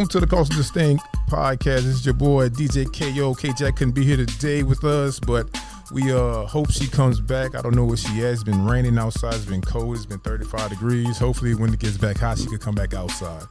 Welcome to the Cost of This Thing podcast. This is your boy DJ KO. K-Jack couldn't be here today with us, but we hope she comes back. I don't know where she is. It's been raining outside. It's been cold. It's been 35 degrees. Hopefully when it gets back hot, she could come back outside.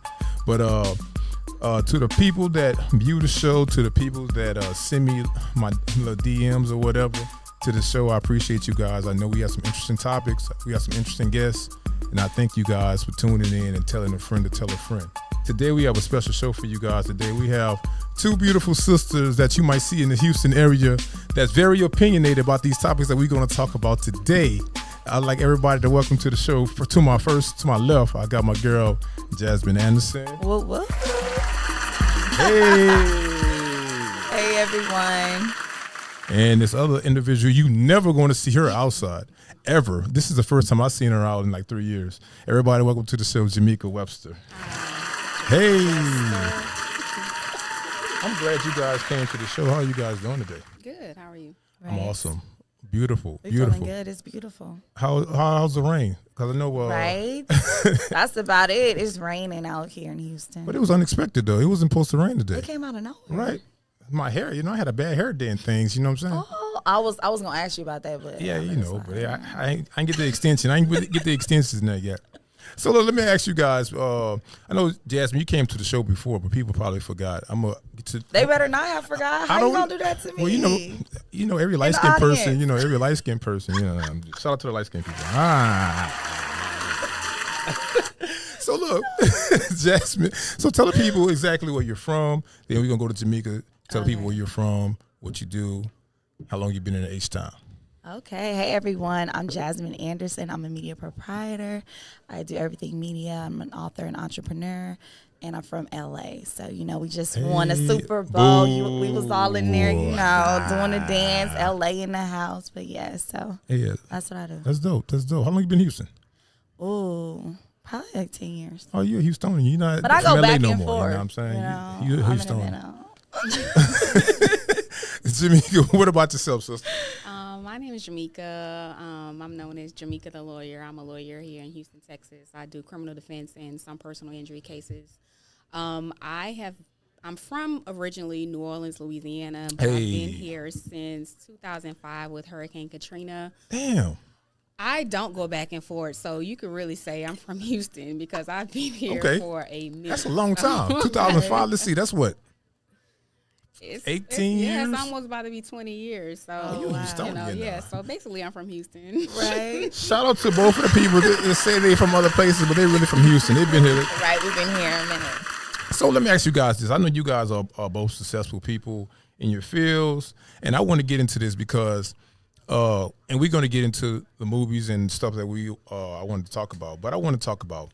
But to the people that view the show, to the people that send me my little DMs or whatever to the show, I appreciate you guys. I know we have some interesting topics. We have some interesting guests. And I thank you guys for tuning in and telling a friend to tell a friend. Today we have a special show for you guys. Today we have two beautiful sisters that you might see in the Houston area that's very opinionated about these topics that we're going to talk about today. I'd like everybody to welcome to the show. To my left, I got my girl, Jazmine Anderson. Whoa. Hey. Hey, everyone. And this other individual, you never going to see her outside, ever. This is the first time I've seen her out in like 3 years. Everybody, welcome to the show, Jamika Wester. Hey. I'm glad you guys came to the show. How are you guys doing today? Good. How are you? I'm awesome. Beautiful. We're feeling good. It's beautiful. How's the rain? Because I know. Right? That's about it. It's raining out here in Houston. But it was unexpected, though. It wasn't supposed to rain today. It came out of nowhere. Right. My hair, I had a bad hair day and things, you know what I'm saying? Oh, I was going to ask you about that, but. Yeah, but I ain't get the extension. I ain't get the extensions in there yet. So let me ask you guys. I know, Jazmine, you came to the show before, but people probably forgot. They better not have forgot. How you gonna do that to me? Well, you know, every light skinned person. Shout out to the light skinned people. So look, Jazmine. So tell the people exactly where you're from. Then we're gonna go to Jamika. Tell people where you're from, what you do, how long you've been in the H-Town. Okay. Hey, everyone. I'm Jazmine Anderson. I'm a media proprietor. I do everything media. I'm an author and entrepreneur, and I'm from L.A. So, we just won a Super Bowl. We was all in there, doing the dance, L.A. in the house. But, that's what I do. That's dope. How long you been in Houston? Ooh, probably like 10 years. Oh, you're a Houstonian. You're not but I go LA back no and more, forth. You know what I'm saying? You're a Houstonian. Jamika, what about yourself, sister? My name is Jamika. I'm known as Jamika the lawyer. I'm a lawyer here in Houston, Texas. I do criminal defense and some personal injury cases. I'm from originally New Orleans, Louisiana, but I've been here since 2005 with Hurricane Katrina. Damn. I don't go back and forth, so you could really say I'm from Houston because I've been here for a minute. That's a long time. 2005, let's see, that's what? It's 18 years? Yeah, it's almost about to be 20 years. So, you're Houstonian so basically I'm from Houston. Right. Shout out to both of the people that say they're from other places, but they're really from Houston. They've been here. Right, we've been here a minute. So let me ask you guys this. I know you guys are both successful people in your fields, and I want to get into this because, and we're going to get into the movies and stuff that I wanted to talk about, but I want to talk about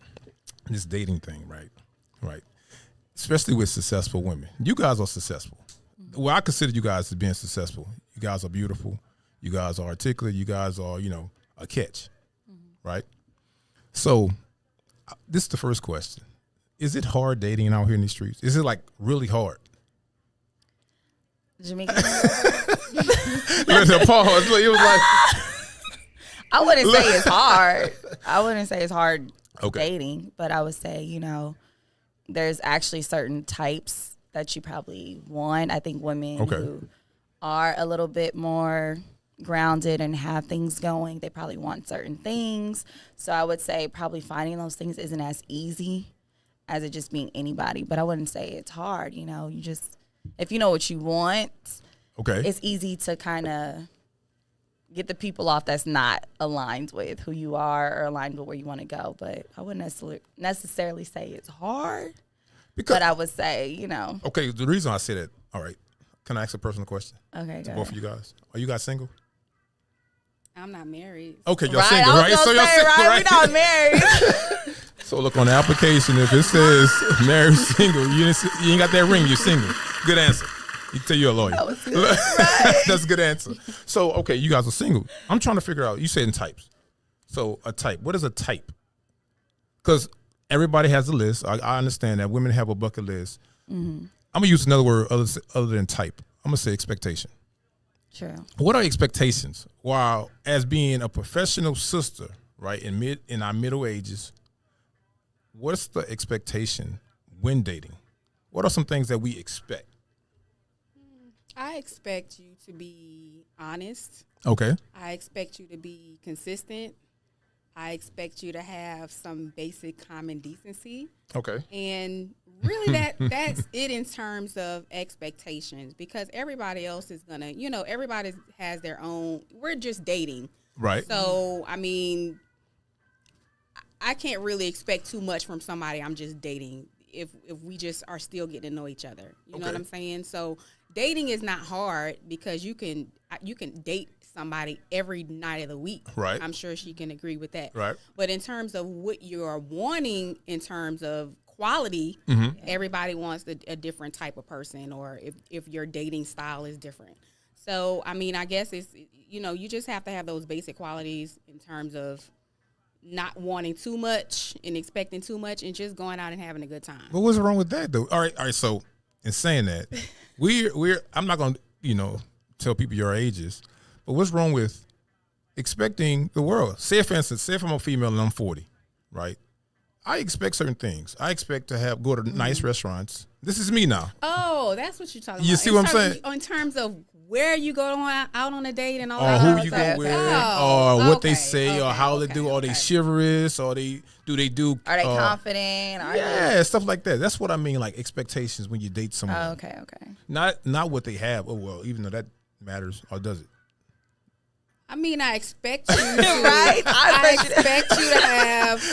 this dating thing, right? Right. Especially with successful women. You guys are successful. Well, I consider you guys as being successful. You guys are beautiful. You guys are articulate. You guys are, a catch, right? So this is the first question. Is it hard dating out here in the streets? Is it like really hard? Jamika. There's a pause. It was like. I wouldn't say it's hard. I wouldn't say it's hard dating, but I would say, there's actually certain types that you probably want. I think women who are a little bit more grounded and have things going, they probably want certain things. So I would say probably finding those things isn't as easy as it just being anybody. But I wouldn't say it's hard. You just, if you know what you want, it's easy to kind of get the people off that's not aligned with who you are or aligned with where you want to go. But I wouldn't necessarily say it's hard. But I would say, Okay, the reason I say that, all right, can I ask a personal question? Okay, to both of you guys. Are you guys single? I'm not married. Okay, you're single, right? So you're single, right? We're not married. So look on the application, if it says married, single, you ain't got that ring, you're single. Good answer. You can tell you're a lawyer. That was good. Right. That's a good answer. So, okay, you guys are single. I'm trying to figure out, you said in types. So a type, what is a type? Because everybody has a list. I understand that women have a bucket list. Mm-hmm. I'm going to use another word other than type. I'm going to say expectation. True. What are expectations? While as being a professional sister, right, in our middle ages, what's the expectation when dating? What are some things that we expect? I expect you to be honest. Okay. I expect you to be consistent. I expect you to have some basic common decency. Okay. And really that's it in terms of expectations, because everybody else is going to, everybody has their own. We're just dating. Right. So, I mean, I can't really expect too much from somebody I'm just dating if we just are still getting to know each other. You know what I'm saying? So dating is not hard because you can date somebody every night of the week. Right. I'm sure she can agree with that. Right. But in terms of what you're wanting in terms of quality, everybody wants a different type of person, or if your dating style is different. So, I mean, I guess it's, you just have to have those basic qualities in terms of not wanting too much and expecting too much and just going out and having a good time. But what's wrong with that, though? All right. So, in saying that, I'm not going to, tell people your ages, but what's wrong with expecting the world? Say, for instance, if I'm a female and I'm 40, right? I expect certain things. I expect to go to nice restaurants. This is me now. Oh, that's what you're talking about. You see what I'm saying? In terms of where you go out on a date and all Or that. who you go with, or what they say, or how they do. Are they chivalrous? Or do they do? Are they confident? Stuff like that. That's what I mean, like expectations when you date someone. Oh, okay. Not what they have. Oh well, even though that matters, or does it? I mean, I expect you to, right? I expect you to have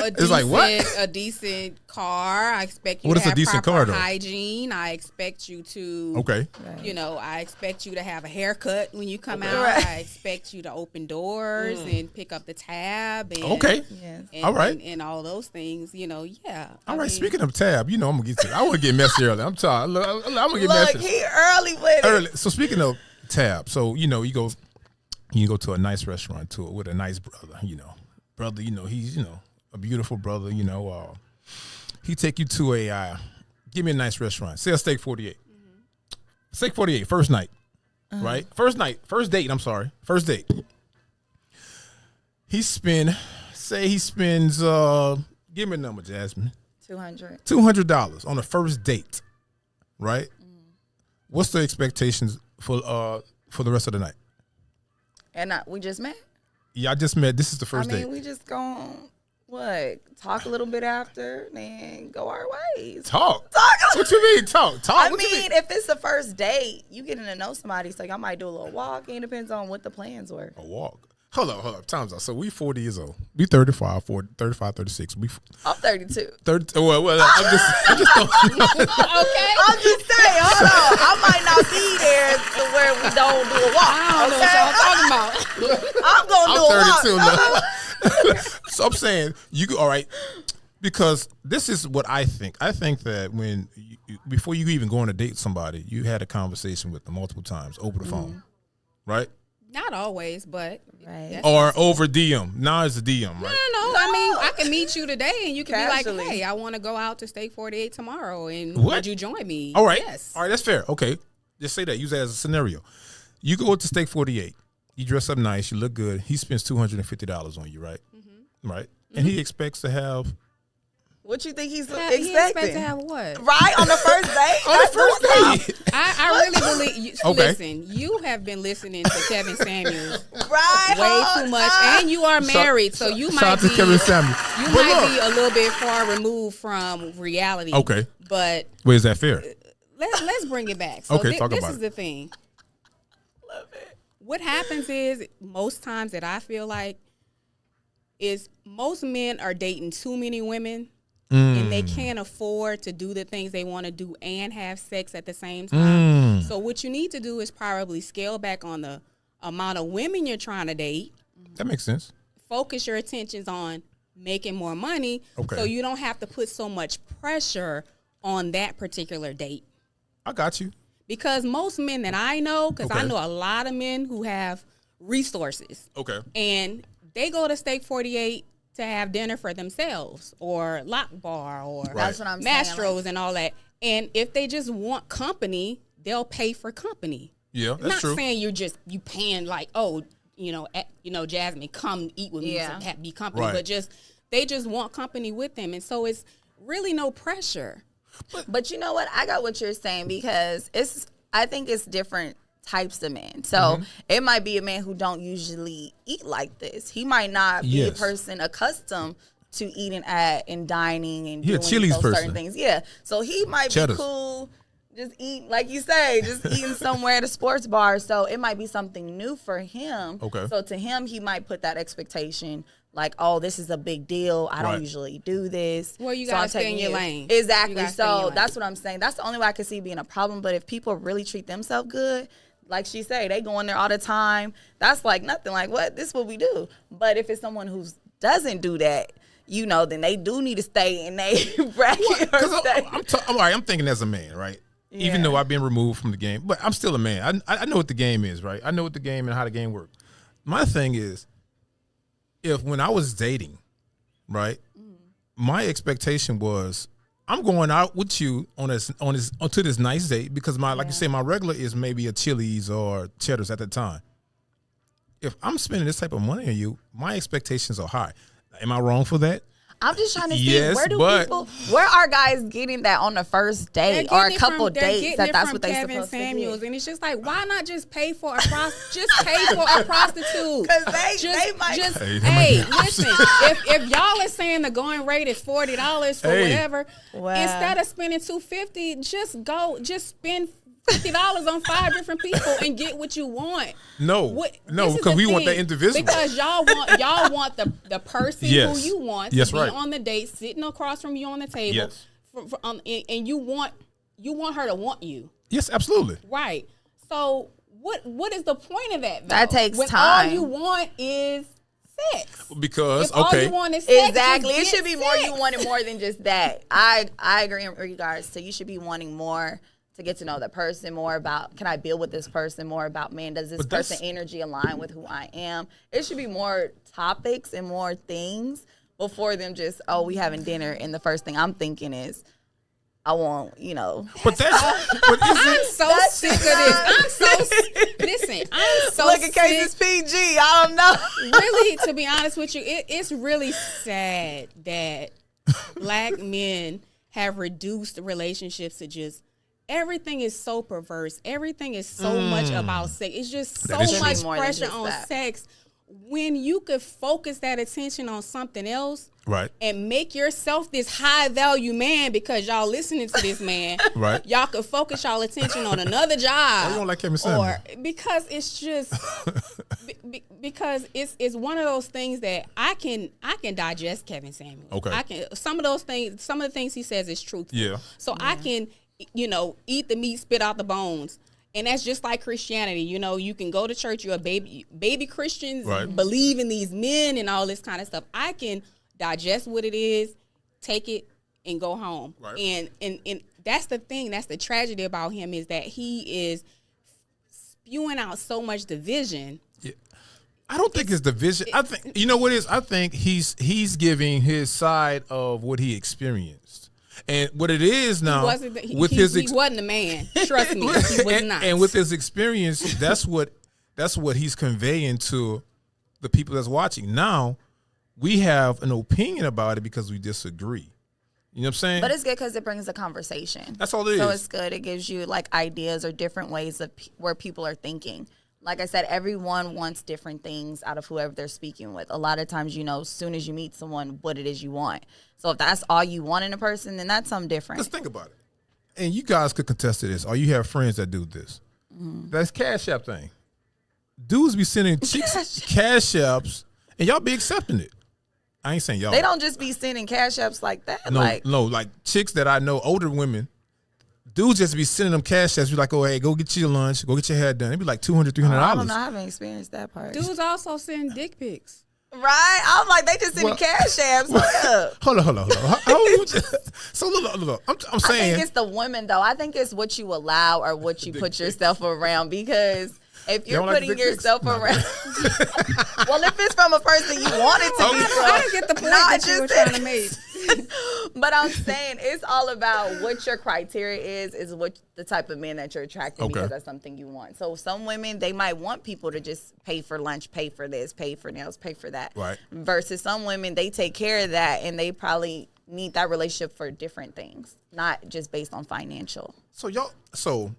a decent car. I expect you to have decent proper car, though? hygiene. I expect you to, Okay. I expect you to have a haircut when you come out. Right. I expect you to open doors and pick up the tab. And, Okay. Yes. and, All right. and all those things, yeah. All right. Speaking of tab, I'm gonna get to. I want to get messy early. I'm tired. I'm gonna get Look, messy. he early with it. So speaking of tab, so you go to a nice restaurant with a nice brother, he's a beautiful brother, he take you to give me a nice restaurant, say a Steak 48. Steak 48, first night, right? First date, he spends, give me a number, Jazmine. $200 on the first date, right? What's the expectations for the rest of the night? And we just met? Yeah, I just met. This is the first date. We just gonna, talk a little bit after, then go our ways. Talk. What you mean, talk? I mean, if it's the first date, you getting to know somebody, so y'all might do a little walking. Depends on what the plans were. A walk. Hold up. Time's out. So we 40 years old. We 35, 36. I'm 32. 30. Well, I'm just throwing. Okay. I'm just saying, hold on. I might not be there to where we don't do a walk. I don't know what y'all talking about. I'm going to do a walk. 32 now. So I'm saying, all right, because this is what I think. I think that when before you even go on a date with somebody, you had a conversation with them multiple times over the phone, right? Not always, but or over DM. Now it's a DM, right? No. I mean, I can meet you today, and you can Casually. be like, "Hey, I want to go out to Steak 48 tomorrow, and would you join me?" All right, yes. All right, that's fair. Okay, just say that. Use that as a scenario. You go to Steak 48. You dress up nice. You look good. He spends $250 on you, right? Right, and he expects to have. What you think he's He expects to have what? Right, on the first date? On the first date. I really believe. Okay. Listen, you have been listening to Kevin Samuels Right, way too much, and you are married, so you might be. Kevin Samuels. You might be a little bit far removed from reality. Okay, but is that fair? Let's bring it back. So Okay, talk about it. This is the thing. Love it. What happens is most times that I feel like is most men are dating too many women. And they can't afford to do the things they want to do and have sex at the same time. So what you need to do is probably scale back on the amount of women you're trying to date. That makes sense. Focus your attentions on making more money so you don't have to put so much pressure on that particular date. I got you. Because most men that I know, because I know a lot of men who have resources. Okay. And they go to Steak 48 to have dinner for themselves or Lock Bar or That's what I'm Mastro's saying, and all that. And if they just want company, they'll pay for company. Yeah, that's true. Not saying you paying like, Jazmine, come eat with me to be company, but they just want company with them. And so it's really no pressure. But you know what? I got what you're saying because I think it's different types of men. So it might be a man who don't usually eat like this. He might not be a person accustomed to eating at and dining and doing Chili's those person. certain things. Yeah. So he might be cool just eat, like you say, just eating somewhere at a sports bar. So it might be something new for him. Okay. So to him, he might put that expectation like, oh, this is a big deal. I don't usually do this. Well, you got to stay in your lane. Exactly. So that's what I'm saying. That's the only way I can see being a problem. But if people really treat themselves good, like she say, they go in there all the time. That's like nothing. Like, what? This is what we do. But if it's someone who doesn't do that, you know, then they do need to stay in their bracket. I'm thinking as a man, right? Yeah. Even though I've been removed from the game, but I'm still a man. I know what the game is, right? I know what the game and how the game works. My thing is, when I was dating, right, my expectation was I'm going out with you onto this nice date because like you say, my regular is maybe a Chili's or Cheddar's at the time. If I'm spending this type of money on you, my expectations are high. Am I wrong for that? I'm just trying to see where are guys getting that on the first date or a couple dates that's what they're supposed to do. And it's just like, why not just pay for a prostitute? Because they might. Listen, if y'all are saying the going rate is $40 for whatever, instead of spending $250, just spend $50 on 5 different people and get what you want. No, because we want that individual. Because y'all want the person who you want to be on the date, sitting across from you on the table. Yes. And you want her to want you. Yes, absolutely. Right. So what is the point of that, though? That takes when time. All you want is sex. Because all you want is sex, exactly. It should be more. You wanted more than just that. I agree in regards to you should be wanting more. To get to know the person more about, can I build with this person more about, man, does this person energy align with who I am? It should be more topics and more things before them just, we having dinner. And the first thing I'm thinking is, I want, But I'm so sick of this. Listen, I'm so Look, in case it's PG, I don't know. Really, to be honest with you, it's really sad that Black men have reduced relationships to just, everything is so perverse. Everything is so much about sex. It's just so much pressure on sex when you could focus that attention on something else, right? And make yourself this high value man because y'all listening to this man, right? Y'all could focus y'all attention on another job. Why you don't like Kevin Samuels? Because it's just because it's one of those things that I can digest Kevin Samuels. Okay, I can some of the things he says is truthful. Yeah, so I can. Eat the meat, spit out the bones. And that's just like Christianity. You can go to church, you're a baby Christians, believe in these men and all this kind of stuff. I can digest what it is, take it, and go home. Right. And that's the thing, that's the tragedy about him is that he is spewing out so much division. Yeah. I don't think it's division. I think, you know what it is? I think he's giving his side of what he experienced. And what it is now, he wasn't a man. Trust me, he was not. And with his experience, that's what he's conveying to the people that's watching. Now, we have an opinion about it because we disagree. You know what I'm saying? But it's good because it brings a conversation. That's all it is. So it's good. It gives you like ideas or different ways of where people are thinking. Like I said, everyone wants different things out of whoever they're speaking with. A lot of times, as soon as you meet someone, what it is you want. So if that's all you want in a person, then that's something different. Let's think about it. And you guys could contest to this, or you have friends that do this. Mm-hmm. That's Cash App thing. Dudes be sending chicks Cash Apps, and y'all be accepting it. I ain't saying y'all. They don't just be sending Cash Apps like that. No, like chicks that I know, older women, dudes just be sending them Cash Apps. Be like, oh, hey, go get your lunch, go get your hair done. It'd be like $200, $300. I don't know. I haven't experienced that part. Dudes also send dick pics. Right? I'm like, they just sending Cash Apps. What up? Hold on. So look. I'm saying. I think it's the women, though. I think it's what you allow or what you put yourself around because if you're putting yourself around. Well, if it's from a person you want it to be from. I don't get the point that you were trying to make. But I'm saying it's all about what your criteria is what the type of man that you're attracting because that's something you want. So some women, they might want people to just pay for lunch, pay for this, pay for nails, pay for that. Right. Versus some women, they take care of that and they probably need that relationship for different things, not just based on financial. So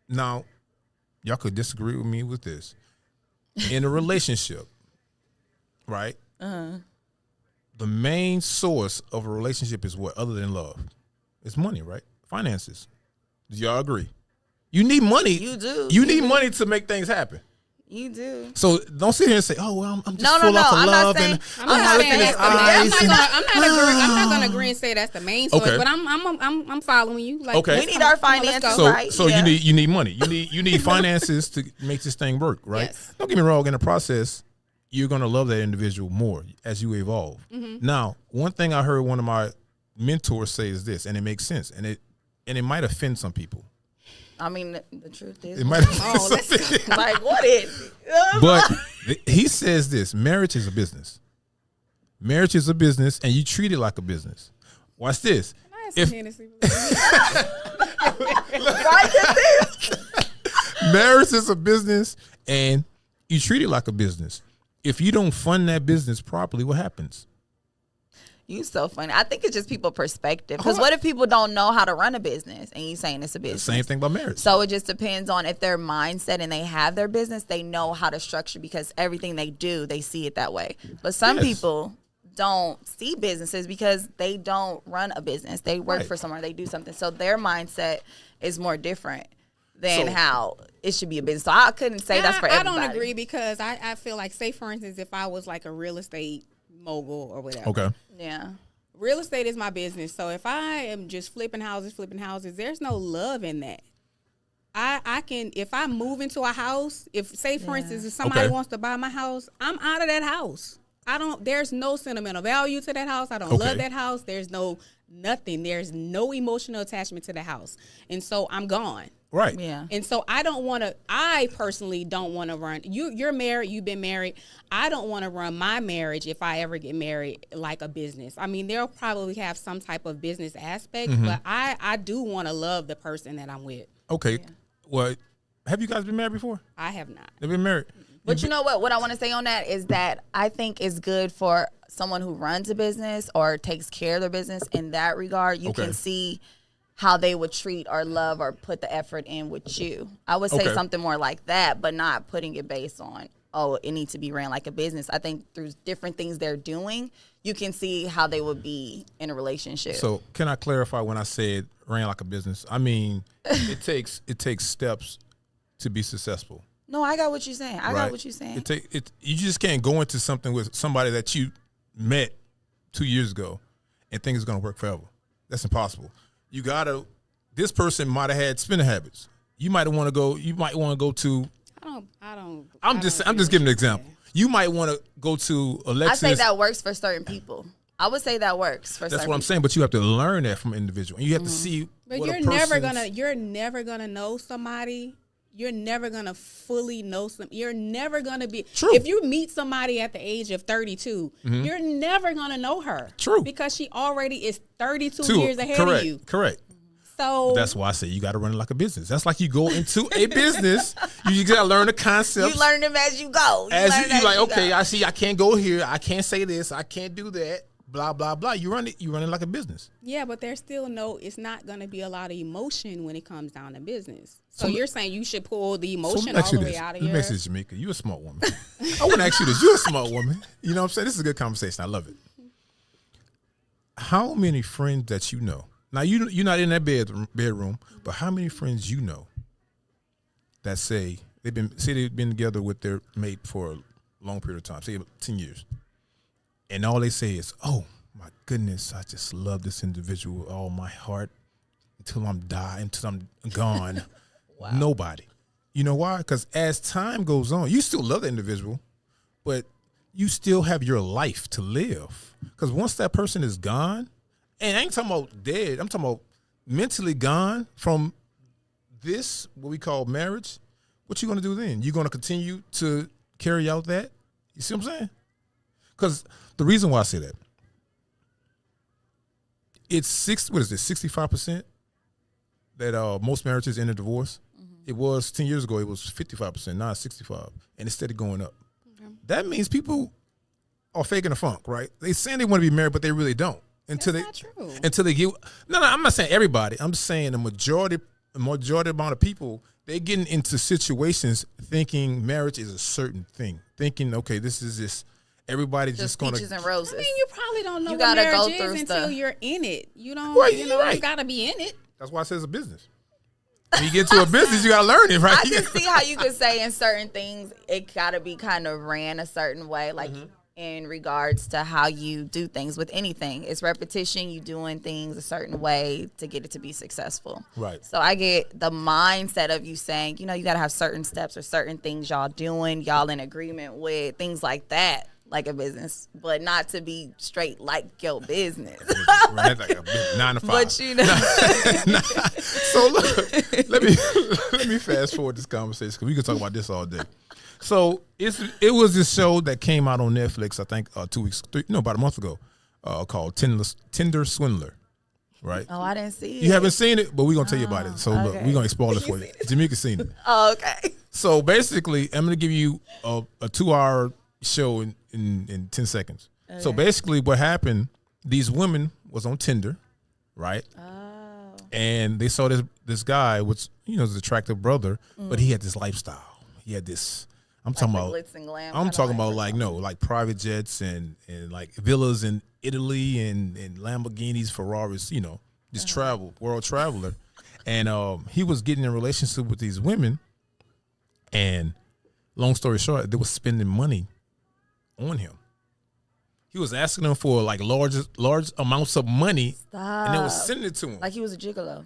now y'all could disagree with me with this. In a relationship, right? The main source of a relationship is what other than love? It's money, right? Finances. Do y'all agree? You need money. You do. You need money to make things happen. You do. So don't sit here and say, "Oh, well, I'm just full off of I'm love." Not saying, I'm not looking saying at that's eyes. I'm not gonna agree and say that's the main source, Okay. but I'm following you. Like, Okay. we need our finances, So, right? so you need money. You need finances to make this thing work, right? Yes. Don't get me wrong. In the process, you're gonna love that individual more as you evolve. Now, one thing I heard one of my mentors say is this, and it makes sense, and it might offend some people. I mean, the truth is, It might offend some let's people. like, what is? But he says this: marriage is a business. Marriage is a business, and you treat it like a business. Watch this. Marriage is a business, and you treat it like a business. If you don't fund that business properly, what happens? You so funny. I think it's just people perspective. Because what if people don't know how to run a business and you saying it's a business? Same thing about marriage. So it just depends on if their mindset and they have their business, they know how to structure because everything they do, they see it that way. But some people don't see businesses because they don't run a business. They work for somewhere, they do something. So their mindset is more different than how it should be a business. So I couldn't say that's for everybody. I don't agree because I feel like, say for instance, if I was like a real estate mogul or whatever. Okay. Yeah. Real estate is my business. So if I am just flipping houses, there's no love in that. I can, if I move into a house, if say for instance, if somebody wants to buy my house, I'm out of that house. There's no sentimental value to that house. I don't love that house. There's no nothing. There's no emotional attachment to the house. And so I'm gone. Right. Yeah. And so I personally don't want to run. You're married, you've been married. I don't want to run my marriage if I ever get married like a business. I mean, they'll probably have some type of business aspect, but I do want to love the person that I'm with. Okay. Yeah. Well, have you guys been married before? I have not. They've been married. But you know what? What I want to say on that is that I think it's good for someone who runs a business or takes care of their business in that regard. You can see how they would treat or love or put the effort in with you. I would say something more like that, but not putting it based on, it needs to be ran like a business. I think through different things they're doing, you can see how they would be in a relationship. So can I clarify when I said ran like a business? I mean, it takes steps to be successful. No, I got what you're saying. I got what you're saying. You just can't go into something with somebody that you met 2 years ago and think it's going to work forever. That's impossible. You gotta. This person might have had spending habits. You might want to go. You might want to go to. I don't. I'm just giving an example. You might want to go to Alexis. I say that works for certain people. I would say that works for. That's what I'm saying. But you have to learn that from an individual, and you have to see. But what you're never gonna know somebody. You're never gonna fully know some. You're never gonna be. True. If you meet somebody at the age of 32, you're never gonna know her. True. Because she already is 32 years ahead of you. Correct. So but that's why I say you got to run it like a business. That's like you go into a business. You got to learn the concepts. You learn them as you go. You like, okay, I see. I can't go here. I can't say this. I can't do that. Blah blah blah. You run it like a business. Yeah, but there's still it's not going to be a lot of emotion when it comes down to business. So you're saying you should pull the emotion all the way out of here? Let me ask you, Jamika. You're a smart woman. I want to ask you this. You're a smart woman. You know what I'm saying? This is a good conversation. I love it. How many friends that you know? Now, you're not in that bedroom, but how many friends you know that say they've been together with their mate for a long period of time, say 10 years, and all they say is, "Oh my goodness, I just love this individual with all my heart until I'm gone." Wow. Nobody. You know why? Because as time goes on, you still love the individual, but you still have your life to live. Because once that person is gone, and I ain't talking about dead, I'm talking about mentally gone from this, what we call marriage, what you going to do then? You're going to continue to carry out that? You see what I'm saying? Because the reason why I say that, it's 65% that most marriages end in divorce. It was 10 years ago. It was 55%. Now it's 65, and it's steady going up. That means people are faking the funk, right? They saying they want to be married, but they really don't. Until That's not true. Until they get. No, I'm not saying everybody. I'm saying the majority amount of people, they're getting into situations thinking marriage is a certain thing. Thinking, okay, this is this. Everybody's just going to. Peaches and roses. I mean, you probably don't know You what gotta marriage go is through until stuff. you're in it. You don't. Right, you know, right. you gotta be in it. That's why I say it's a business. When you get into a business, you got to learn it, right? I can see how you could say in certain things it got to be kind of ran a certain way, like in regards to how you do things with anything. It's repetition. You doing things a certain way to get it to be successful. Right. So I get the mindset of you saying, you know, you got to have certain steps or certain things y'all doing, y'all in agreement with, things like that, like a business, but not to be straight like your business. Right, like a big 9 to 5. But you know. So look, let me fast forward this conversation because we can talk about this all day. So it was this show that came out on Netflix, I think about a month ago, called Tinder Swindler, right? Oh, I didn't see it. You haven't seen it, but we're gonna tell you about it. So look, okay. we're gonna spoil it for you. Jamika's seen it. Oh, okay. So basically, I'm gonna give you a 2-hour show in 10 seconds. Okay. So basically, what happened? These women was on Tinder, right? Oh. And they saw this guy, which is an attractive brother, but he had this lifestyle. He had this. I'm talking about glitz and glam. I'm talking about like private jets and like villas in Italy and Lamborghinis, Ferraris. Just travel, world traveler. And he was getting in a relationship with these women. And long story short, they were spending money on him. He was asking them for like large amounts of money, and they was sending it to him. Like he was a gigolo.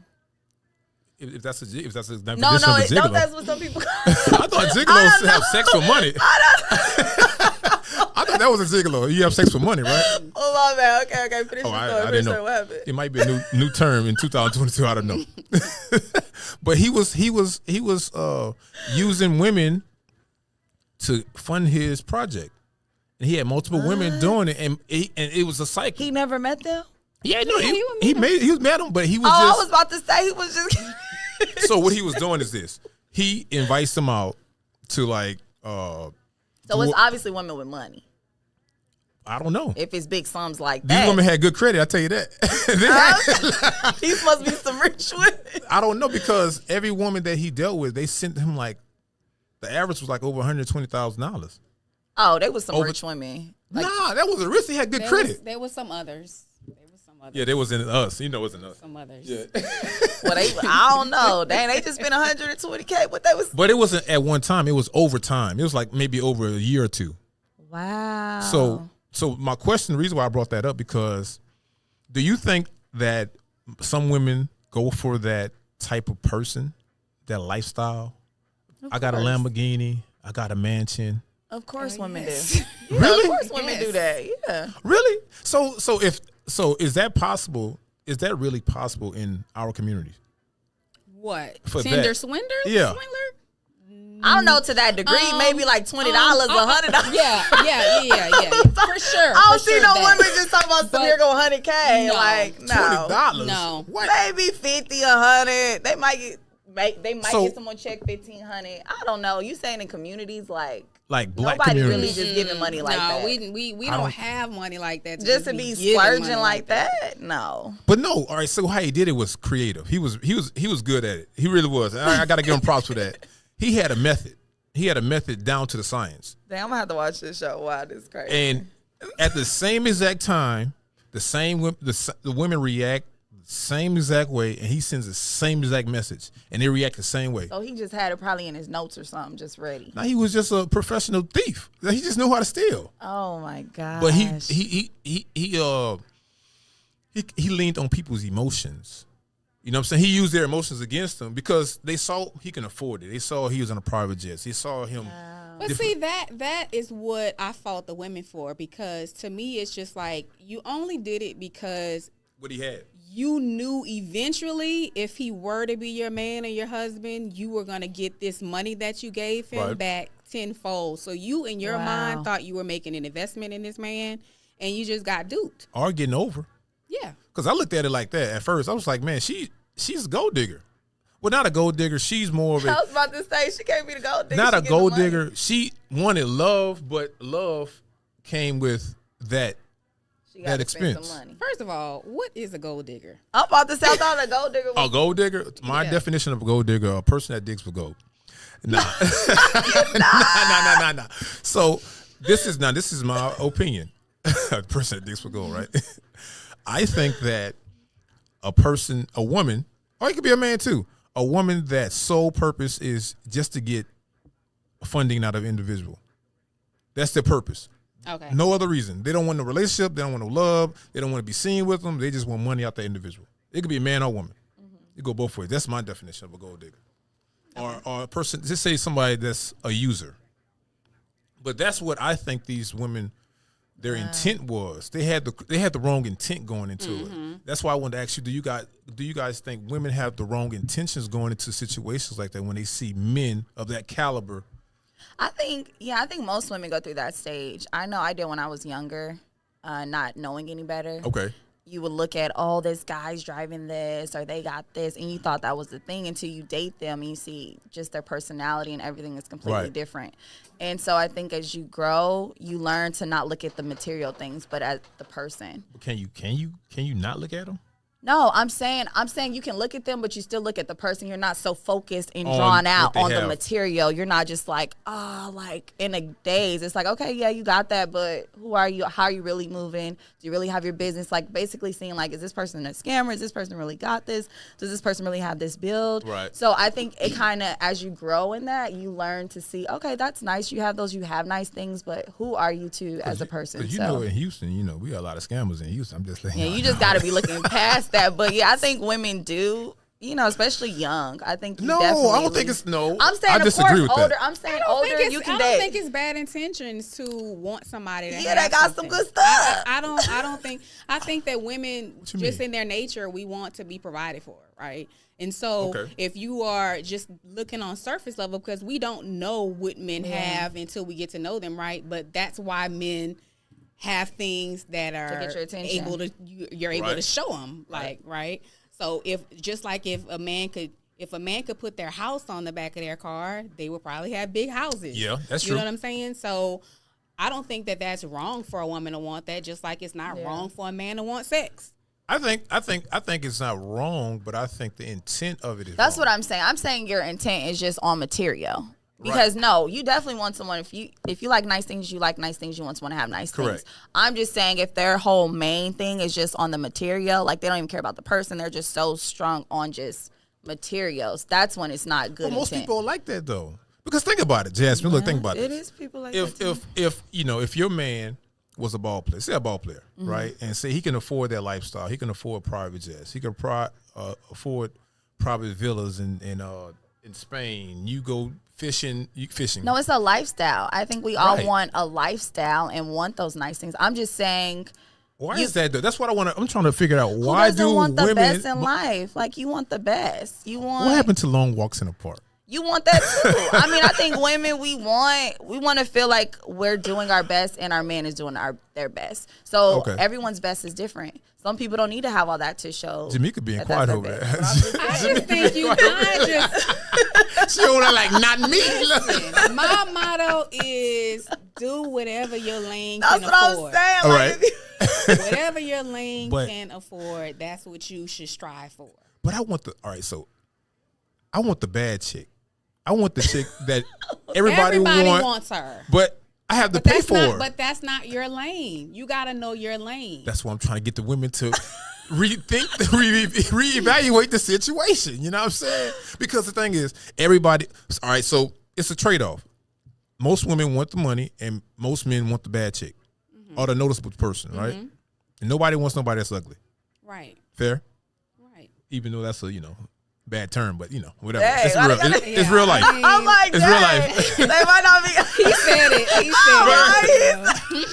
If that's a definition of a No, gigolo. that's what some people. I thought gigolos have sex for money. I thought that was a gigolo. You have sex for money, right? Oh my bad. Okay. Finish the story. I didn't know. What happened? It might be a new term in 2022. I don't know. But he was using women to fund his project, and he had multiple women doing it, and it was a cycle. He never met them. Yeah, no, he met them, but he was I was about to say he was just. So what he was doing is this: he invites them out to like. So it's obviously women with money. I don't know if it's big sums like that. These women had good credit. I tell you that. These must be some rich women. I don't know because every woman that he dealt with, they sent him like the average was like over $120,000. Oh, they was some rich women. Like, nah, that wasn't rich. He had good credit. There was some others. Yeah, they was in us. It wasn't us. Some others. Yeah. Well, I don't know. Dang, they just spent $120K. What they was? But it wasn't at one time. It was over time. It was like maybe over a year or two. Wow. So my question, the reason why I brought that up, because do you think that some women go for that type of person, that lifestyle? I got a Lamborghini. I got a mansion. Of course, women do. Yeah, really? Of course, women do that. Yeah. Really? So is that possible? Is that really possible in our communities? What? For Tinder that? Swindler? Yeah. Swindler? I don't know to that degree. Maybe like $20, $100. Yeah. For sure. I don't see no women just talking about some here go $100K. No. Like no. $20? No. What? Maybe $50, $100. They might get. Get someone check $1,500. I don't know. You saying in communities like black nobody communities. really just giving money like that. No, we don't have money like that. Just to be splurging like that. No. But no. All right. So how he did it was creative. He was good at it. He really was. I got to give him props for that. He had a method. He had a method down to the science. Damn, I'm gonna have to watch this show. Wow, this is crazy. And at the same exact time, the women react the same exact way, and he sends the same exact message, and they react the same way. So he just had it probably in his notes or something, just ready. Now he was just a professional thief. He just knew how to steal. Oh my god! But he leaned on people's emotions. You know what I'm saying? He used their emotions against them because they saw he can afford it. They saw he was on a private jet. They saw him. But see, that is what I fault the women for, because to me it's just like you only did it because what he had. You knew eventually if he were to be your man or your husband, you were going to get this money that you gave him back tenfold. So you in your mind thought you were making an investment in this man, and you just got duped. Or getting over. Yeah. Because I looked at it like that at first. I was like, man, she's a gold digger. Well, not a gold digger. She's more of a. I was about to say she can't be the gold digger. Not a gold digger. She wanted love, but love came with that expense. Some money. First of all, what is a gold digger? I'm about to say I thought a gold digger was A gold digger? My definition of a gold digger, a person that digs for gold. Nah. Nah. So this is my opinion. A person that digs for gold, right? I think that a woman, or it could be a man too, a woman that sole purpose is just to get funding out of an individual. That's their purpose. Okay. No other reason. They don't want no relationship. They don't want no love. They don't want to be seen with them. They just want money out the individual. It could be a man or woman. It go both ways. That's my definition of a gold digger. Or a person, just say somebody that's a user. But that's what I think these women, their intent was. They had the wrong intent going into it. That's why I wanted to ask you, do you guys think women have the wrong intentions going into situations like that when they see men of that caliber? I think most women go through that stage. I know I did when I was younger, not knowing any better. Okay. You would look at, oh, this guy's driving this or they got this, and you thought that was the thing until you date them and you see just their personality and everything is completely different. And so I think as you grow, you learn to not look at the material things, but at the person. Can you not look at them? No, I'm saying you can look at them, but you still look at the person. You're not so focused and drawn out on the material. You're not just like, like in a daze. It's like, okay, yeah, you got that, but who are you? How are you really moving? Do you really have your business? Like basically seeing like, is this person a scammer? Is this person really got this? Does this person really have this build? Right. So I think it kind of, as you grow in that, you learn to see, okay, that's nice. You have nice things, but who are you as a person? Because know in Houston, we got a lot of scammers in Houston. I'm just like, you just got to be looking past that. But yeah, I think women do, especially young. I think I don't think it's I'm saying I disagree with older. that. I'm saying older. You can date. I don't think it's bad intentions to want somebody that that got some good stuff. I don't think. I think that women just in their nature, we want to be provided for, right? And so if you are just looking on surface level, because we don't know what men have until we get to know them, right? But that's why men have things that are to get your attention. You're able to show them, right? So if a man could put their house on the back of their car, they would probably have big houses. Yeah, that's true. You know what I'm saying? So I don't think that that's wrong for a woman to want that, just like it's not wrong for a man to want sex. I think it's not wrong, but I think the intent of it is That's wrong. what I'm saying. I'm saying your intent is just on material. Because no, you definitely want someone, if you like nice things, you like nice things, you want someone to have nice things. I'm just saying if their whole main thing is just on the material, like they don't even care about the person, they're just so strong on just materials, that's when it's not good. Most people like that though. Because think about it, Jazmine, look, think about it. It is people like that. If your man was a ball player, say a ball player, right? And say he can afford that lifestyle, he can afford private jets, he can afford private villas in Spain. You go fishing. No, it's a lifestyle. I think we all want a lifestyle and want those nice things. I'm just saying. Why is that though? That's what I'm trying to figure out. Why do want the best in life? Like you want the best. You want. What happened to long walks in the park? You want that too. I mean, I think women we want to feel like we're doing our best and our man is doing their best. So everyone's best is different. Some people don't need to have all that to show. Jamika being quiet over there. I just think you she don't like not me. Listen, my motto is do whatever your lane can afford. That's what I'm saying. All right. Whatever your lane can afford, that's what you should strive for. But I want the bad chick. I want the chick that everybody wants her. But I have to pay for her. But that's not your lane. You got to know your lane. That's why I'm trying to get the women to reevaluate the situation. You know what I'm saying? Because the thing is, everybody. All right, so it's a trade-off. Most women want the money, and most men want the bad chick or the noticeable person, right? And nobody wants nobody that's ugly. Right. Fair. Right. Even though that's a bad term, but whatever. Hey, it's real life. I'm like, it's real life. They might not be. He said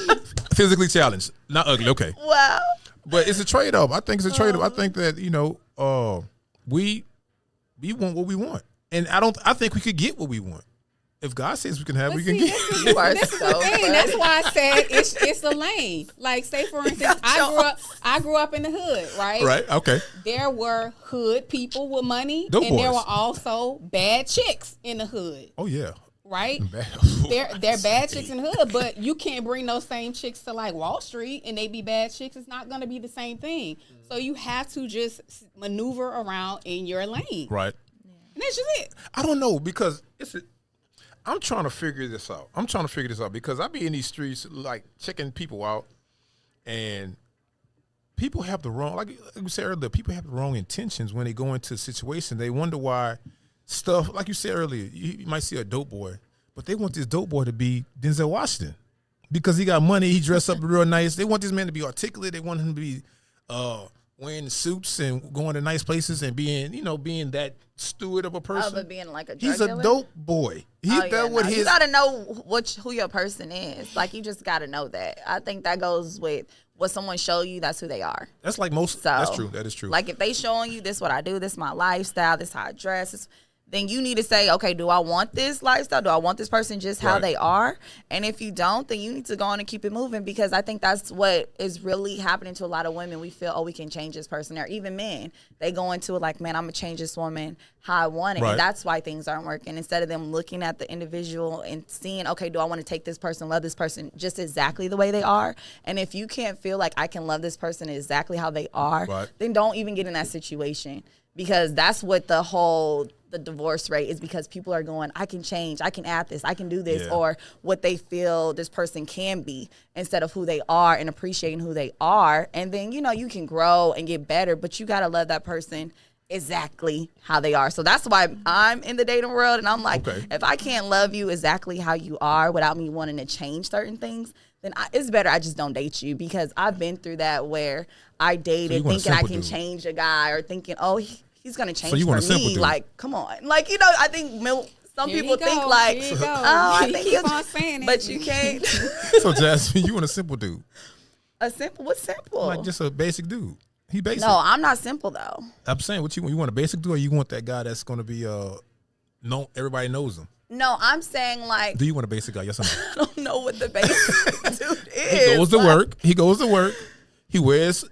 it. Physically challenged, not ugly. Okay. Wow. But it's a trade-off. I think it's a trade-off. I think that we want what we want, and I think we could get what we want. if God says we can have, But we can see, get. You are That's so the thing. funny. That's why I said it's a lane. Like, say for instance, I grew up in the hood, right? Right. Okay. There were hood people with money, Dope and there boys. were also bad chicks in the hood, Oh yeah. right? Bad. They're bad chicks in the hood, but you can't bring those same chicks to like Wall Street and they be bad chicks. It's not going to be the same thing. So you have to just maneuver around in your lane. Right. And that's just it. I don't know because I'm trying to figure this out. Because I be in these streets like checking people out, and people have the wrong, like you said earlier, people have the wrong intentions when they go into a situation. They wonder why stuff, like you said earlier, you might see a dope boy, but they want this dope boy to be Denzel Washington because he got money, he dressed up real nice. They want this man to be articulate. They want him to be wearing suits and going to nice places and being that steward of a person. But being like a drug He's dealer? a dope boy. You gotta know who your person is. Like, you just gotta know that. I think that goes with what someone show you. That's who they are. That's like most. So, that's true. That is true. Like, if they showing you this, what I do, this is my lifestyle, this is how I dress, then you need to say, okay, do I want this lifestyle? Do I want this person just how they are? And if you don't, then you need to go on and keep it moving, because I think that's what is really happening to a lot of women. We feel, oh, we can change this person. Or even men, they go into it like, man, I'm going to change this woman how I want it. Right. And that's why things aren't working. Instead of them looking at the individual and seeing, okay, do I want to take this person, love this person just exactly the way they are? And if you can't feel like I can love this person exactly how they are, then don't even get in that situation. Because that's what the divorce rate is, because people are going, I can change, I can add this, I can do this, or what they feel this person can be instead of who they are, and appreciating who they are. And then, you can grow and get better, but you got to love that person exactly how they are. So that's why I'm in the dating world, and I'm like, if I can't love you exactly how you are without me wanting to change certain things, then it's better I just don't date you, because I've been through that where I dated thinking I can change a guy, or thinking, oh, he's going to change for me. Like, come on. Like, I think some people think like, oh, I think keep on saying it. But you can't. So, Jazmine, you want a simple dude? A simple? What's simple? Like just a basic dude. He basic. No, I'm not simple though. I'm saying, what you want? You want a basic dude, or you want that guy that's going to be everybody knows him? No, I'm saying like. Do you want a basic guy? Yes or no? I don't know what the basic dude is. He goes to work. He wears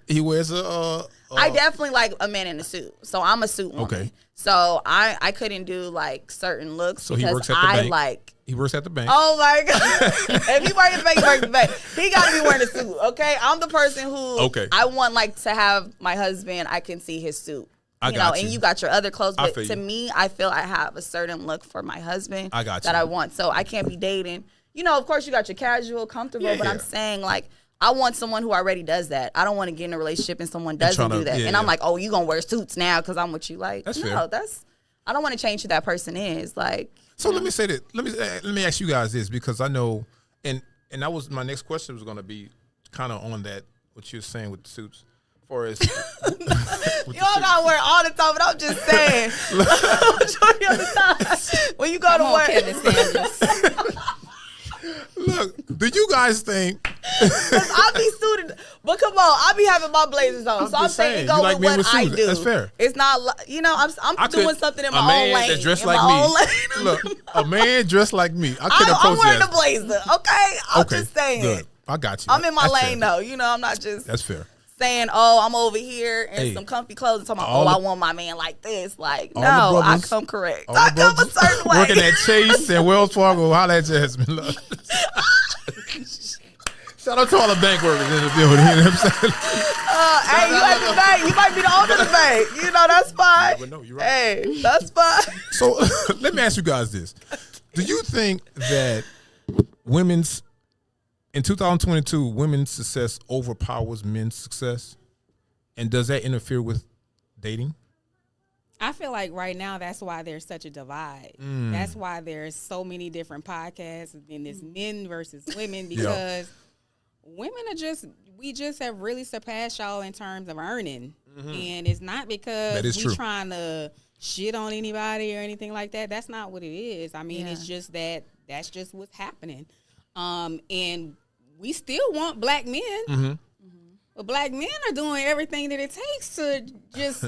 a. I definitely like a man in a suit. So I'm a suit woman. Okay. So I couldn't do like certain looks, so because he works at the bank. like. He works at the bank. Oh my God. If he works at the bank, he works at the bank. He got to be wearing a suit, okay? I'm the person who I want like to have my husband, I can see his suit. You know, and you got your other clothes. But to me, I feel I have a certain look for my husband that I want. So I can't be dating. Of course you got your casual, comfortable, but I'm saying like, I want someone who already does that. I don't want to get in a relationship and someone doesn't do that. And I'm like, oh, you going to wear suits now because I'm what you like. That's fair. I don't want to change who that person is. Like. So let me say that. Let me ask you guys this, because I know, and that was my next question was going to be kind of on that, what you're saying with the suits. For as you don't gotta wear all the time, but I'm just saying. Majority of the time, when you go to work. Look, do you guys think? Because I be suited, but come on, I be having my blazers on, so I'm saying go with what I do. That's fair. It's not, I'm doing something in my own lane. That dressed like me. Look, a man dressed like me. I'm wearing the blazer. Okay, I'm just saying. Good. I got you. I'm in my lane though. I'm not just. That's fair. Saying, oh, I'm over here in some comfy clothes and talking about, I want my man like this. Like, no, I come correct. I come a certain way. Working at Chase and Wells Fargo, holla at Jazmine. Shout out to all the bank workers in the building. You know what I'm saying? Hey, you at the bank. You might be the owner of the bank. That's fine. No, you're right. Hey, that's fine. So let me ask you guys this. Do you think that in 2022, women's success overpowers men's success? And does that interfere with dating? I feel like right now that's why there's such a divide. That's why there's so many different podcasts and it's men versus women, because women we just have really surpassed y'all in terms of earning. And it's not because we're trying to shit on anybody or anything like that. That's not what it is. I mean, it's just that's just what's happening. And we still want black men, but black men are doing everything that it takes to just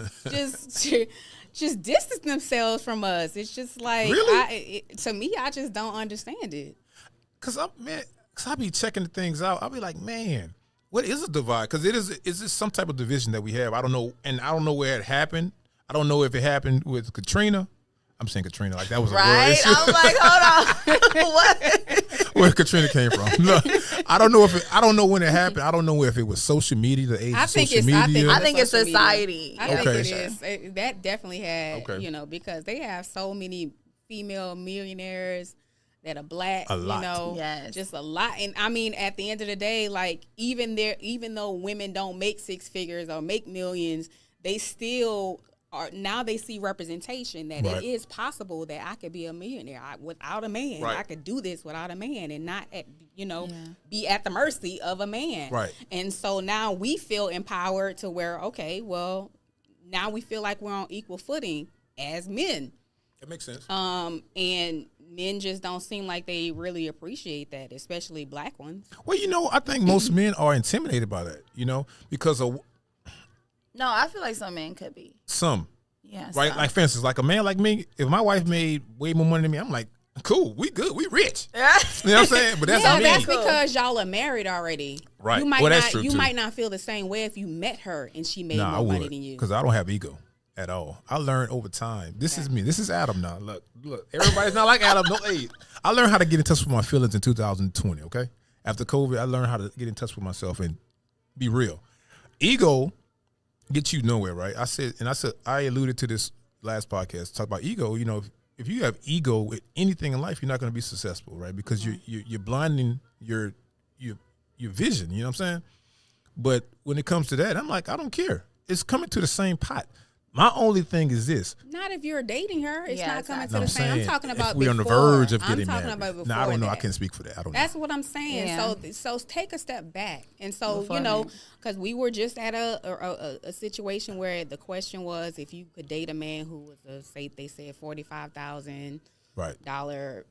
just distance themselves from us. It's just like, really? To me, I just don't understand it. Cause I be checking the things out. I'll be like, man, what is a divide? Cause is this some type of division that we have? I don't know, and I don't know where it happened. I don't know if it happened with Katrina. I'm saying Katrina like that was a right. real issue. I'm like, hold on, what? Where Katrina came from? No, I don't know I don't know when it happened. I don't know if it was social media, the age of social media. I think it's society. I think it is. That definitely had, because they have so many female millionaires that are black, a lot. Just a lot. And I mean, at the end of the day, like even though women don't make six figures or make millions, they still now they see representation that it is possible that I could be a millionaire without a man. Right. I could do this without a man and not, be at the mercy of a man. Right. And so now we feel empowered to where, okay, well, now we feel like we're on equal footing as men. That makes sense. And men just don't seem like they really appreciate that, especially black ones. Well, I think most men are intimidated by that, because of. No, I feel like some men could be. Some. Yeah. Right? Some. Like, for instance, like a man like me, if my wife made way more money than me, I'm like, cool, we good, we rich. You know what I'm saying? But that's me. That's because y'all are married already. Right. You might that's true, you too. might not feel the same way if you met her and she made more money than you. Because I don't have ego at all. I learned over time. This is me. This is Adam now. Look. Everybody's not like Adam. No, hey, I learned how to get in touch with my feelings in 2020, okay? After COVID, I learned how to get in touch with myself and be real. Ego gets you nowhere, right? I alluded to this last podcast, talk about ego. If you have ego with anything in life, you're not going to be successful, right? Because you're blinding your vision, you know what I'm saying? But when it comes to that, I'm like, I don't care. It's coming to the same pot. My only thing is this. Not if you're dating her. It's not coming to the same. I'm talking about we're before. on the verge of getting I'm talking married. about before. No, I don't know. That. I can't speak for that. I don't know. That's what I'm saying. Yeah. So take a step back. And so, Before because we were just at a situation where the question was if you could date a man who was say they said $45,000 dollar,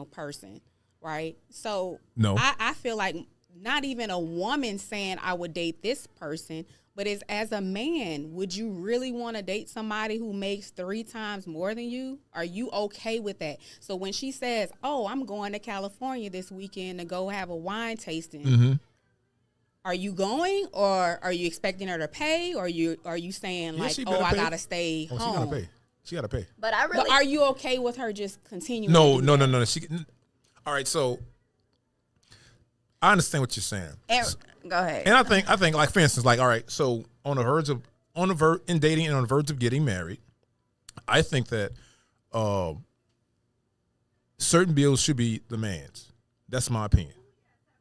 person, right? So no. I feel like not even a woman saying I would date this person. But as a man, would you really want to date somebody who makes 3 times more than you? Are you okay with that? So when she says, oh, I'm going to California this weekend to go have a wine tasting, are you going or are you expecting her to pay? Or are you saying like, I got to stay home? She got to pay. But are you okay with her just continuing? No. All right, so I understand what you're saying. Go ahead. And I think like for instance, like all right, so in dating and on the verge of getting married, I think that certain bills should be the man's. That's my opinion.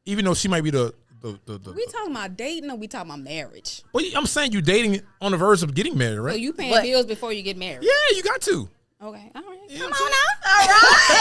Even though she might be the we talking about dating or we talking about marriage? Well, I'm saying you dating on the verge of getting married, right? So you paying bills before you get married? Yeah, you got to. Okay, all right. Come on now. All right.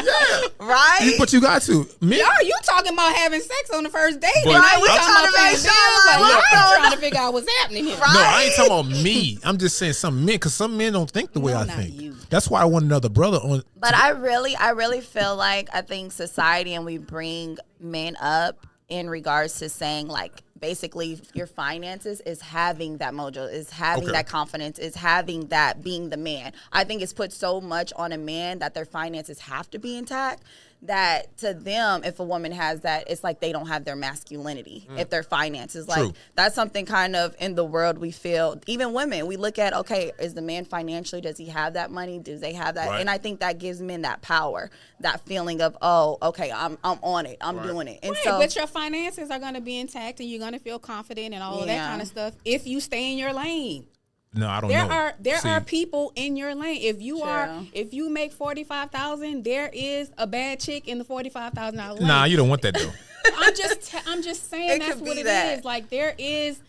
Yeah. Right? But you got to. You talking about having sex on the first date. But right? We I'm talking about paying bills. I'm trying to figure out what's happening here. Right? No, I ain't talking about me. I'm just saying some men, because some men don't think the way I think. You. That's why I want another brother on. But I really feel like I think society and we bring men up in regards to saying like basically your finances is having that mojo, is having that confidence, is having that being the man. I think it's put so much on a man that their finances have to be intact that to them, if a woman has that, it's like they don't have their masculinity. If their finances, like that's something kind of in the world we feel, even women, we look at, okay, is the man financially, does he have that money? Do they have that? Right. And I think that gives men that power, that feeling of, oh, okay, I'm on it. I'm doing it. And so, but your finances are going to be intact and you're going to feel confident and all of that kind of stuff if you stay in your lane. No, I don't know. There are people in your lane. If you make $45,000, there is a bad chick in the $45,000 lane. Nah, you don't want that though. I'm just saying that's what it is. Like there's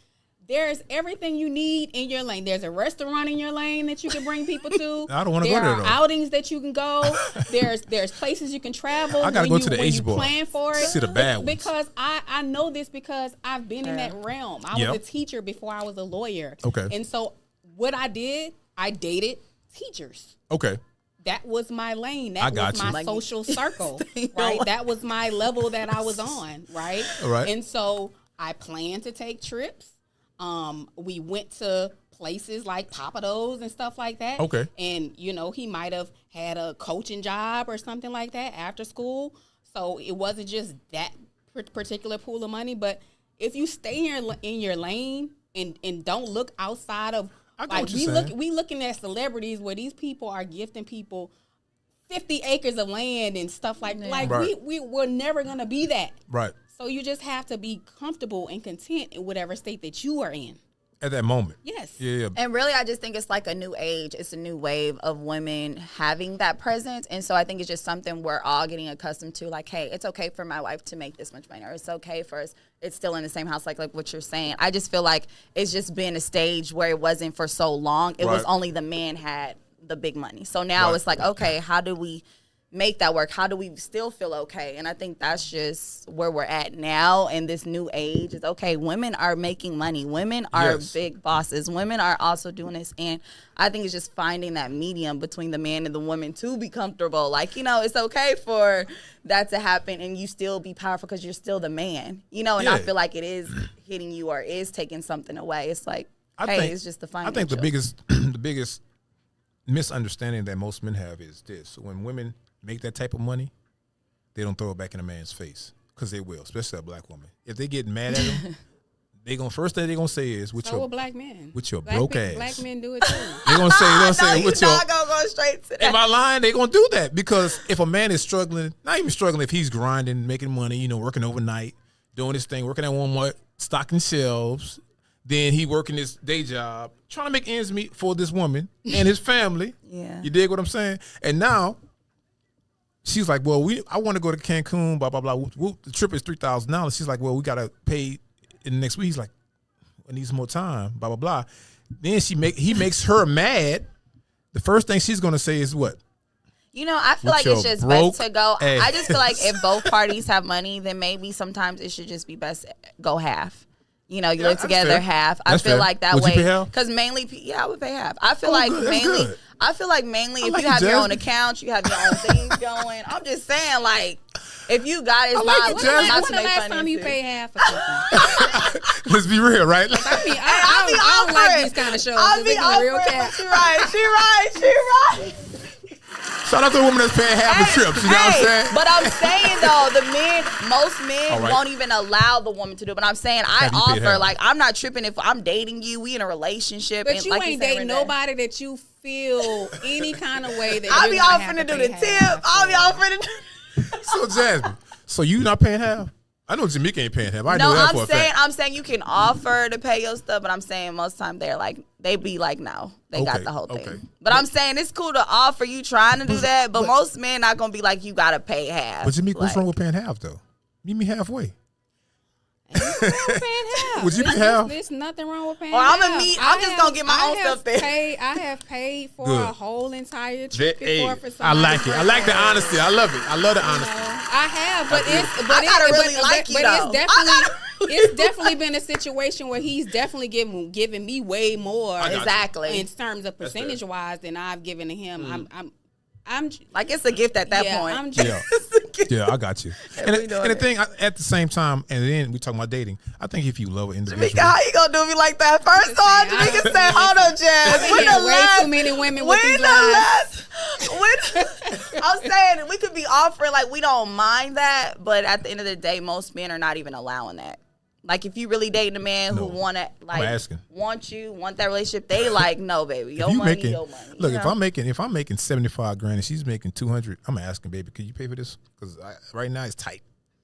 everything you need in your lane. There's a restaurant in your lane that you can bring people to. I don't want to go there though. There are outings that you can go. There's places you can travel. I gotta go to the H bar. Plan for it. See the bad ones. Because I know this because I've been in that realm. I was a teacher before I was a lawyer. Okay. And so what I did, I dated teachers. Okay. That was my lane. That was my social circle, right? That was my level that I was on, right? All right. And so I planned to take trips. We went to places like Papados and stuff like that. Okay. And, you know, he might have had a coaching job or something like that after school. So it wasn't just that particular pool of money. But if you stay in your lane and don't look outside of, like, we looking at celebrities where these people are gifting people 50 acres of land and stuff like we're never going to be that. Right. So you just have to be comfortable and content in whatever state that you are in. At that moment. Yes. Yeah. And really, I just think it's like a new age. It's a new wave of women having that presence. And so I think it's just something we're all getting accustomed to. Like, hey, it's okay for my wife to make this much money. Or it's okay for us. It's still in the same house, like what you're saying. I just feel like it's just been a stage where it wasn't for so long. It was only the man had the big money. So now it's like, okay, how do we make that work? How do we still feel okay? And I think that's just where we're at now in this new age. Is okay, women are making money. Women are big bosses. Women are also doing this. And I think it's just finding that medium between the man and the woman to be comfortable. Like, you know, it's okay for that to happen and you still be powerful because you're still the man. You know, and I feel like it is hitting you or is taking something away. It's like, it's just the financial. I think the biggest misunderstanding that most men have is this. When women make that type of money, they don't throw it back in a man's face because they will, especially a black woman. If they get mad at him, first thing they're gonna say is, "With your black men, with your broke ass." Black men do it too. They're gonna say, "With your." Not gonna go straight to that. Am I lying? They're gonna do that because if a man is struggling, not even struggling, if he's grinding, making money, you know, working overnight, doing his thing, working at Walmart, stocking shelves, then he working his day job, trying to make ends meet for this woman and his family. Yeah, you dig what I'm saying? And now. She's like, well, I want to go to Cancun, blah, blah, blah. The trip is $3,000. She's like, well, we got to pay in the next week. He's like, I need some more time, blah, blah, blah. Then he makes her mad. The first thing she's going to say is what? You know, I feel like it's just best to go. I just feel like if both parties have money, then maybe sometimes it should just be best go half. You know, you live together half. I feel like that way. Because mainly, I would pay half. I feel like mainly if you have your own account, you have your own things going. I'm just saying, like, if you got it, it's not to make When the last time you paid half for something? Let's be real, right? I don't like these kind of shows. I'll be real cat. She right. Shout out to the woman that's paying half the trips. You know what I'm saying? But I'm saying though, most men won't even allow the woman to do it. But I'm saying I offer, like, I'm not tripping if I'm dating you, we in a relationship. But and you like ain't dating nobody that you feel any kind of way that I'll be offering to do the tip. I'll be offering to do. So Jazmine, so you not paying half? I know Jamika ain't paying half. I'm saying you can offer to pay your stuff, but I'm saying most time they be like, no, they got the whole thing. But I'm saying it's cool to offer. You trying to do that, but most men not gonna be like, you gotta pay half. But Jamika, what's wrong with paying half though? Meet me halfway. Would you pay half? There's nothing wrong with paying half. I'm just gonna get my own stuff there. I have paid for a whole entire trip before for somebody. I like it. I like the honesty. I love it. I love the honesty. I have, but it's definitely been a situation where he's definitely giving me way more exactly in terms of percentage wise than I've given to him. I'm like, it's a gift at that point. Yeah, I got you. And the thing, at the same time, and then we talking about dating. I think if you love an individual, Jamika, how you gonna do me like that? First off, Jamika said, "Hold on, Jazz. When the last? Way too many women with these lies. I'm saying we could be offering, like, we don't mind that, but at the end of the day, most men are not even allowing that. Like, if you really dating a man who want that relationship, they like, no, baby, your money. Look, if I'm making 75 grand and she's making 200, I'm asking, baby, can you pay for this? Because right now it's tight.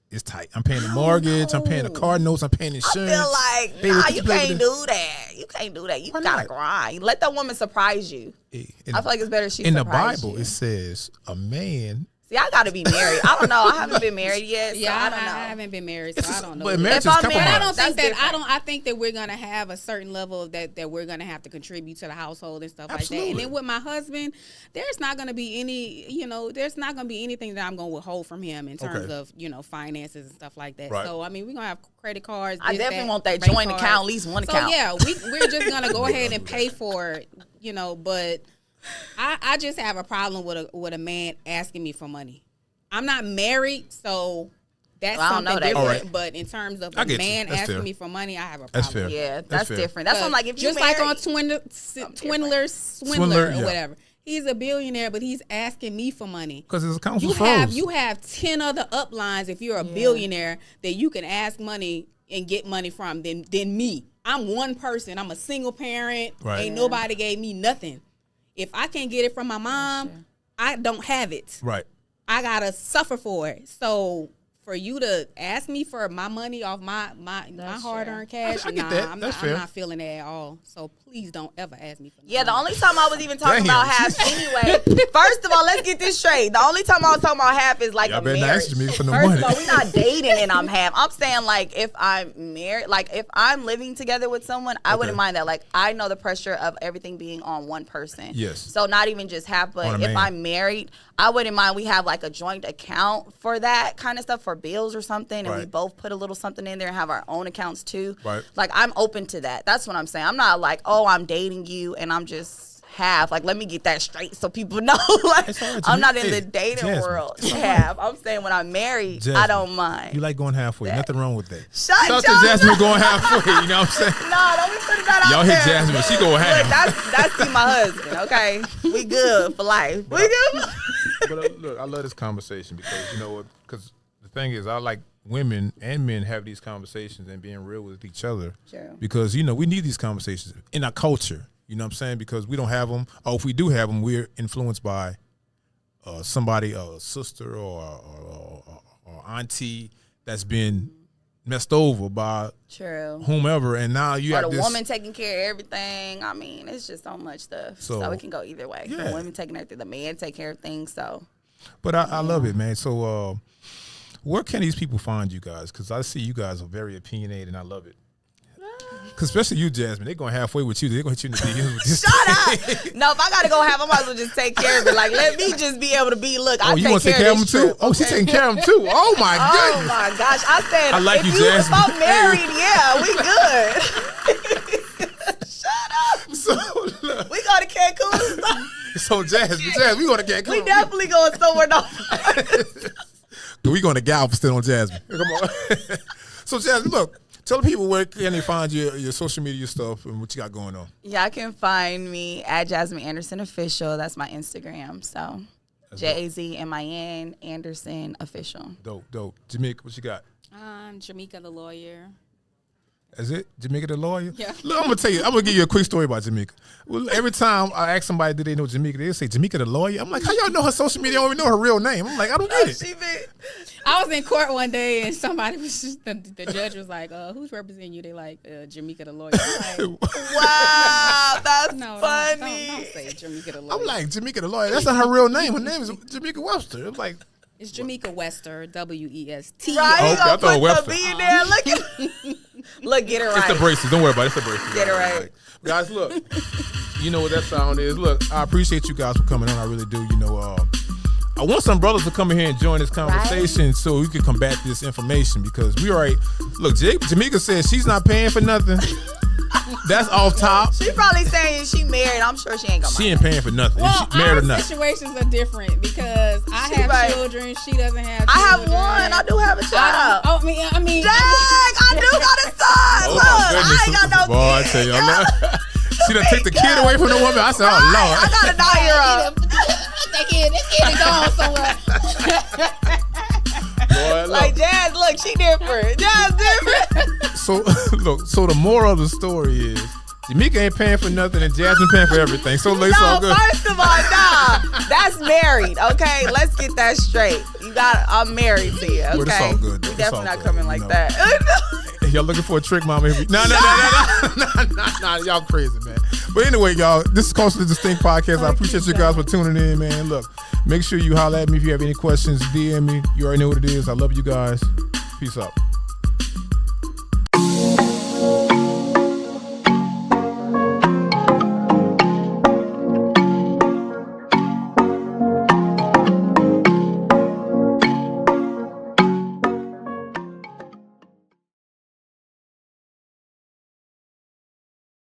It's tight. I'm paying the mortgage. I'm paying the car notes. I'm paying insurance. I feel like, baby, you can't do that. You can't do that. You gotta grind. Let that woman surprise you. I feel like it's better if she surprise you. In the Bible, it says a man. See, I gotta be married. I don't know. I haven't been married yet. So I don't know. I haven't been married, so I don't know. But marriage is compromise. I don't think that. I think that we're gonna have a certain level of that we're gonna have to contribute to the household and stuff like that. And then with my husband, there's not gonna be any. There's not gonna be anything that I'm gonna withhold from him in terms of finances and stuff like that. Right. So I mean, we're gonna have credit cards. I definitely want that joint account, at least one account. So yeah, we're just gonna go ahead and pay for it. But I just have a problem with a man asking me for money. I'm not married, so That's Well, I don't something know that different. yet. But in terms of I a get you. man That's asking fair. me for money, I have a problem. That's fair. Yeah, that's fair. different. That's what I'm like. If you just like on married, Swindler, Swindler, or yeah. whatever. He's a billionaire, but he's asking me for money. Because his account You was have froze. you have 10 other uplines if you're a billionaire that you can ask money and get money from than me. I'm one person. I'm a single parent. Right. Ain't nobody gave me nothing. If I can't get it from my mom, I don't have it. Right. I gotta suffer for it. So for you to ask me for my money off my hard-earned cash, I get that. I'm That's not, fair. I'm not feeling that at all. So please don't ever ask me for Yeah, the money. only time I was even talking Damn. about half anyway. First of all, let's get this straight. The only time I was talking about half is like Y'all a better not marriage. ask me for no First money. of all, we're not dating and I'm half. I'm saying like if I'm married, like if I'm living together with someone, I wouldn't mind that. Like I know the pressure of everything being on one person. Yes. So not even just half, On but a if man. I'm married, I wouldn't mind we have like a joint account for that kind of stuff, for bills or something, and we Right. both put a little something in there and have our own accounts too. Right. Like I'm open to that. That's what I'm saying. I'm not like, oh, I'm dating you and I'm just half. Like let me get that straight so people know. Like It's all right, I'm not Jamika. in the Hey, dating Jazmine, world. it's all Half. I'm saying when I'm married, I Jazmine, don't mind. You like going halfway. Nothing wrong with that. Shut Shout out to your Jazmine mouth. going halfway. You know what I'm saying? No, don't be putting that out Y'all there. hit Jazmine. She going half. Look, that's my husband. Okay, we good for life. We good. But look, I love this conversation because you know what? Because the thing is, I like women and men have these conversations and being real with each other. True. Because you know we need these conversations in our culture. You know what I'm saying? Because we don't have them, or if we do have them, we're influenced by somebody, a sister or auntie that's been messed over by True. whomever, and now you Or have the this. woman taking care of everything. I mean, it's just so much stuff. So, So it can go either way. yeah. The women taking everything, the man take care of things. So But I love it, man. So where can these people find you guys? Because I see you guys are very opinionated, and I love it. Cause especially you, Jazmine, they're going halfway with you. They're going to hit you in the DMs with this. shut up. No, if I gotta go half, I might as well just take care of it. Like let me just be able to be. Look, I Oh, you take want to take care of them this too? trip, Oh, she's okay? taking care of them too. Oh my Oh goodness. my gosh! I said, I like if you, If Jazmine. I'm married, yeah, we good. Shut up. So look, We go to Cancun. so Jazmine, we going to get. We definitely going somewhere. No. We going to Galveston on Jazmine. Come on. So Jazmine, look, tell the people where can they find your social media stuff and what you got going on. Y'all can find me at Jazmine Anderson Official. That's my Instagram. So JAZMIN Anderson Official. Dope. Jamika, what you got? Jamika the lawyer. Is it Jamika the lawyer? Yeah. Look, I'm gonna tell you. I'm gonna give you a quick story about Jamika. Well, every time I ask somebody, do they know Jamika? They say Jamika the lawyer. I'm like, how y'all know her social media? I don't even know her real name. I'm like, I don't get it. I was in court one day and somebody was just, the judge was like, who's representing you? They like, Jamika the lawyer. I'm like, Wow, that's no, funny. don't say Jamika the lawyer. I'm like, Jamika the lawyer. That's not her real name. Her name is Jamika Wester. I'm like, It's Jamika Wester, Wester. Right, Okay, you I gonna thought put Webster. the B in there. Look, get it it's the right. braces. Don't worry about it. It's the braces. Get it right. Guys, look. You know what that sound is. Look, I appreciate you guys for coming on. I really do. You know, I want some brothers to come in here and join this conversation so we can combat this information because we already look. Jamika says she's not paying for nothing. That's off top. She probably saying she married. I'm sure she ain't gonna She mind. ain't paying for nothing. Well, If she married or our not. situations are different because I have right. children. She doesn't have I have children. one. I do have a child. I mean, Dang, I do got a son. Oh Look, my I ain't goodness. got no Boy, I kids. tell you, she done took the kid away from the woman. I said, oh Lord. I got a 9-year-old. this kid is gone somewhere. Boy, look. Like Jazz, look, she different. Jazz different. So look, so the moral of the story is Jamika ain't paying for nothing and Jazmine paying for everything. So it's all No, good. first of all, nah, that's married. Okay, let's get that straight. I'm married to you. Okay, Well, it's all good, though. We It's definitely all not good, coming you like know. that. Y'all looking for a trick, mama? No. Y'all crazy, man. But anyway, y'all, this is Culturally Distinct Podcast. I appreciate you guys for tuning in, man. Look, make sure you holler at me if you have any questions. DM me. You already know what it is. I love you guys. Peace out.